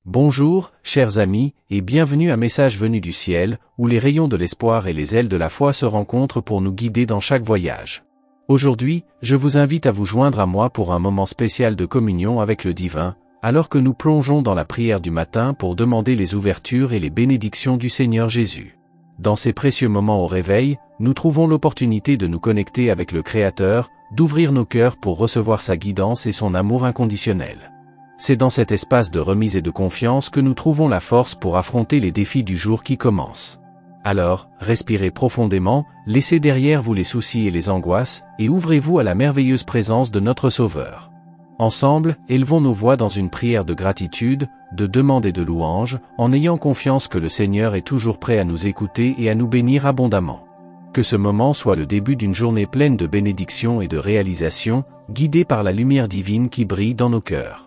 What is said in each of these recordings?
Bonjour, chers amis, et bienvenue à Message venu du ciel, où les rayons de l'espoir et les ailes de la foi se rencontrent pour nous guider dans chaque voyage. Aujourd'hui, je vous invite à vous joindre à moi pour un moment spécial de communion avec le divin, alors que nous plongeons dans la prière du matin pour demander les ouvertures et les bénédictions du Seigneur Jésus. Dans ces précieux moments au réveil, nous trouvons l'opportunité de nous connecter avec le Créateur, d'ouvrir nos cœurs pour recevoir sa guidance et son amour inconditionnel. C'est dans cet espace de remise et de confiance que nous trouvons la force pour affronter les défis du jour qui commence. Alors, respirez profondément, laissez derrière vous les soucis et les angoisses, et ouvrez-vous à la merveilleuse présence de notre Sauveur. Ensemble, élevons nos voix dans une prière de gratitude, de demande et de louange, en ayant confiance que le Seigneur est toujours prêt à nous écouter et à nous bénir abondamment. Que ce moment soit le début d'une journée pleine de bénédictions et de réalisations, guidée par la lumière divine qui brille dans nos cœurs.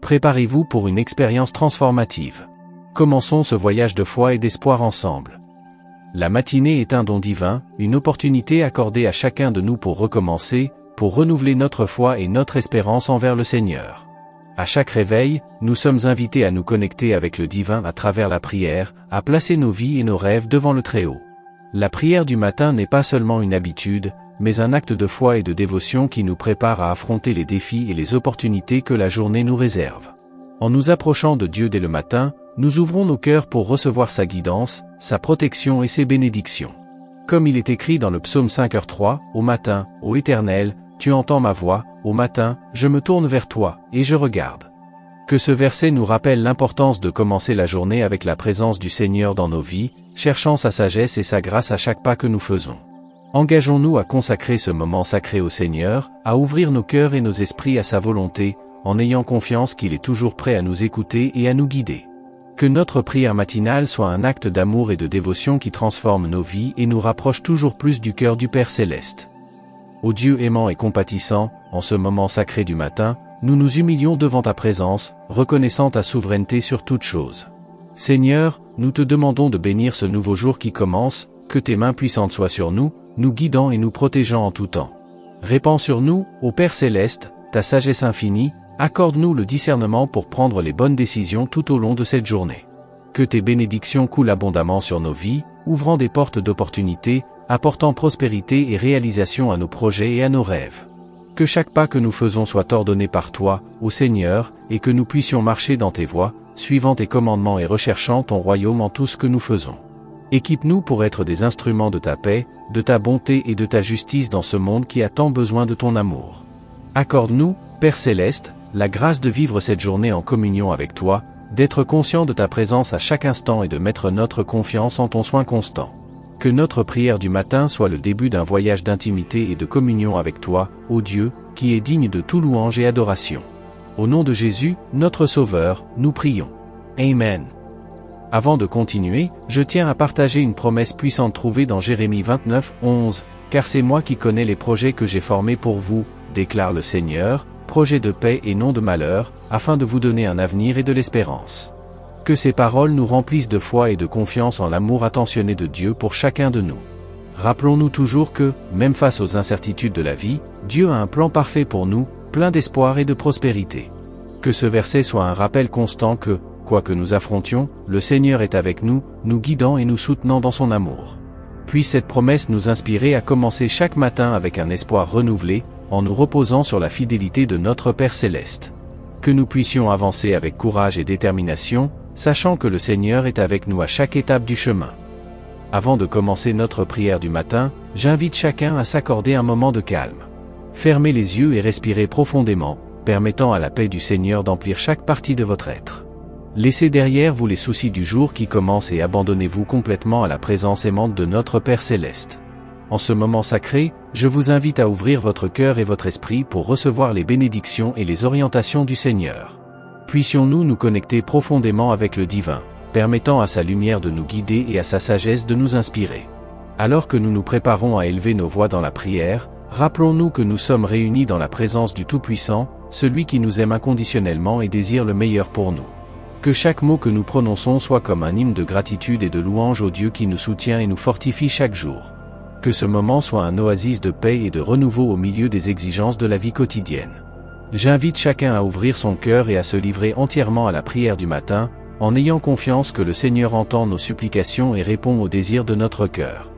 Préparez-vous pour une expérience transformative. Commençons ce voyage de foi et d'espoir ensemble. La matinée est un don divin, une opportunité accordée à chacun de nous pour recommencer, pour renouveler notre foi et notre espérance envers le Seigneur. À chaque réveil, nous sommes invités à nous connecter avec le divin à travers la prière, à placer nos vies et nos rêves devant le Très-Haut. La prière du matin n'est pas seulement une habitude, mais un acte de foi et de dévotion qui nous prépare à affronter les défis et les opportunités que la journée nous réserve. En nous approchant de Dieu dès le matin, nous ouvrons nos cœurs pour recevoir sa guidance, sa protection et ses bénédictions. Comme il est écrit dans le psaume 5h3, « Au matin, ô Éternel, tu entends ma voix, au matin, je me tourne vers toi, et je regarde. » Que ce verset nous rappelle l'importance de commencer la journée avec la présence du Seigneur dans nos vies, cherchant sa sagesse et sa grâce à chaque pas que nous faisons. Engageons-nous à consacrer ce moment sacré au Seigneur, à ouvrir nos cœurs et nos esprits à sa volonté, en ayant confiance qu'il est toujours prêt à nous écouter et à nous guider. Que notre prière matinale soit un acte d'amour et de dévotion qui transforme nos vies et nous rapproche toujours plus du cœur du Père Céleste. Ô Dieu aimant et compatissant, en ce moment sacré du matin, nous nous humilions devant ta présence, reconnaissant ta souveraineté sur toute chose. Seigneur, nous te demandons de bénir ce nouveau jour qui commence, que tes mains puissantes soient sur nous, nous guidant et nous protégeant en tout temps. Répands sur nous, ô Père Céleste, ta sagesse infinie, accorde-nous le discernement pour prendre les bonnes décisions tout au long de cette journée. Que tes bénédictions coulent abondamment sur nos vies, ouvrant des portes d'opportunités, apportant prospérité et réalisation à nos projets et à nos rêves. Que chaque pas que nous faisons soit ordonné par toi, ô Seigneur, et que nous puissions marcher dans tes voies, suivant tes commandements et recherchant ton royaume en tout ce que nous faisons. Équipe-nous pour être des instruments de ta paix, de ta bonté et de ta justice dans ce monde qui a tant besoin de ton amour. Accorde-nous, Père Céleste, la grâce de vivre cette journée en communion avec toi, d'être conscient de ta présence à chaque instant et de mettre notre confiance en ton soin constant. Que notre prière du matin soit le début d'un voyage d'intimité et de communion avec toi, ô Dieu, qui est digne de tout louange et adoration. Au nom de Jésus, notre Sauveur, nous prions. Amen. Avant de continuer, je tiens à partager une promesse puissante trouvée dans Jérémie 29, 11, « Car c'est moi qui connais les projets que j'ai formés pour vous, déclare le Seigneur, projets de paix et non de malheur, afin de vous donner un avenir et de l'espérance. » Que ces paroles nous remplissent de foi et de confiance en l'amour attentionné de Dieu pour chacun de nous. Rappelons-nous toujours que, même face aux incertitudes de la vie, Dieu a un plan parfait pour nous, plein d'espoir et de prospérité. Que ce verset soit un rappel constant que, quoi que nous affrontions, le Seigneur est avec nous, nous guidant et nous soutenant dans son amour. Puisse cette promesse nous inspirer à commencer chaque matin avec un espoir renouvelé, en nous reposant sur la fidélité de notre Père Céleste. Que nous puissions avancer avec courage et détermination, sachant que le Seigneur est avec nous à chaque étape du chemin. Avant de commencer notre prière du matin, j'invite chacun à s'accorder un moment de calme. Fermez les yeux et respirez profondément, permettant à la paix du Seigneur d'emplir chaque partie de votre être. Laissez derrière vous les soucis du jour qui commence et abandonnez-vous complètement à la présence aimante de notre Père Céleste. En ce moment sacré, je vous invite à ouvrir votre cœur et votre esprit pour recevoir les bénédictions et les orientations du Seigneur. Puissions-nous nous connecter profondément avec le divin, permettant à sa lumière de nous guider et à sa sagesse de nous inspirer. Alors que nous nous préparons à élever nos voix dans la prière, rappelons-nous que nous sommes réunis dans la présence du Tout-Puissant, celui qui nous aime inconditionnellement et désire le meilleur pour nous. Que chaque mot que nous prononçons soit comme un hymne de gratitude et de louange au Dieu qui nous soutient et nous fortifie chaque jour. Que ce moment soit un oasis de paix et de renouveau au milieu des exigences de la vie quotidienne. J'invite chacun à ouvrir son cœur et à se livrer entièrement à la prière du matin, en ayant confiance que le Seigneur entend nos supplications et répond aux désirs de notre cœur.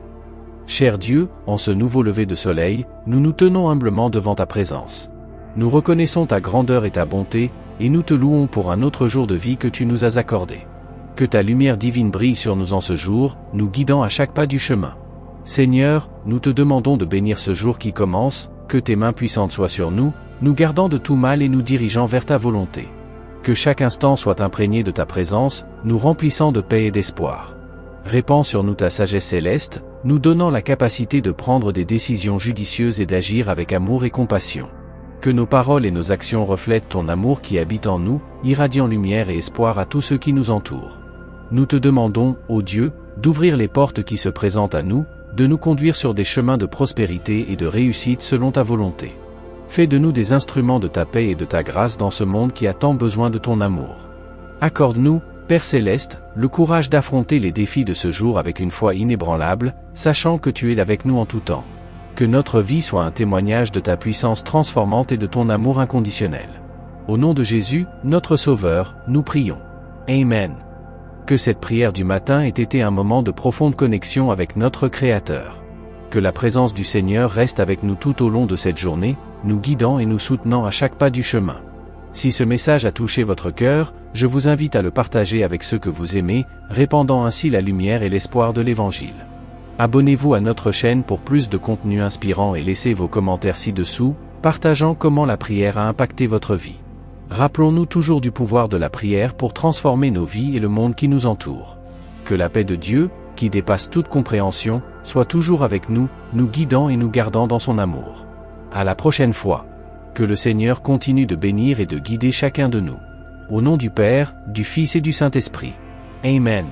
Cher Dieu, en ce nouveau lever de soleil, nous nous tenons humblement devant ta présence. Nous reconnaissons ta grandeur et ta bonté, et nous te louons pour un autre jour de vie que tu nous as accordé. Que ta lumière divine brille sur nous en ce jour, nous guidant à chaque pas du chemin. Seigneur, nous te demandons de bénir ce jour qui commence, que tes mains puissantes soient sur nous, nous gardant de tout mal et nous dirigeant vers ta volonté. Que chaque instant soit imprégné de ta présence, nous remplissant de paix et d'espoir. Répands sur nous ta sagesse céleste, nous donnant la capacité de prendre des décisions judicieuses et d'agir avec amour et compassion. Que nos paroles et nos actions reflètent ton amour qui habite en nous, irradiant lumière et espoir à tous ceux qui nous entourent. Nous te demandons, ô Dieu, d'ouvrir les portes qui se présentent à nous, de nous conduire sur des chemins de prospérité et de réussite selon ta volonté. Fais de nous des instruments de ta paix et de ta grâce dans ce monde qui a tant besoin de ton amour. Accorde-nous, Père Céleste, le courage d'affronter les défis de ce jour avec une foi inébranlable, sachant que tu es avec nous en tout temps. Que notre vie soit un témoignage de ta puissance transformante et de ton amour inconditionnel. Au nom de Jésus, notre Sauveur, nous prions. Amen. Que cette prière du matin ait été un moment de profonde connexion avec notre Créateur. Que la présence du Seigneur reste avec nous tout au long de cette journée, nous guidant et nous soutenant à chaque pas du chemin. Si ce message a touché votre cœur, je vous invite à le partager avec ceux que vous aimez, répandant ainsi la lumière et l'espoir de l'Évangile. Abonnez-vous à notre chaîne pour plus de contenu inspirant et laissez vos commentaires ci-dessous, partageant comment la prière a impacté votre vie. Rappelons-nous toujours du pouvoir de la prière pour transformer nos vies et le monde qui nous entoure. Que la paix de Dieu, qui dépasse toute compréhension, soit toujours avec nous, nous guidant et nous gardant dans son amour. À la prochaine fois. Que le Seigneur continue de bénir et de guider chacun de nous. Au nom du Père, du Fils et du Saint-Esprit. Amen.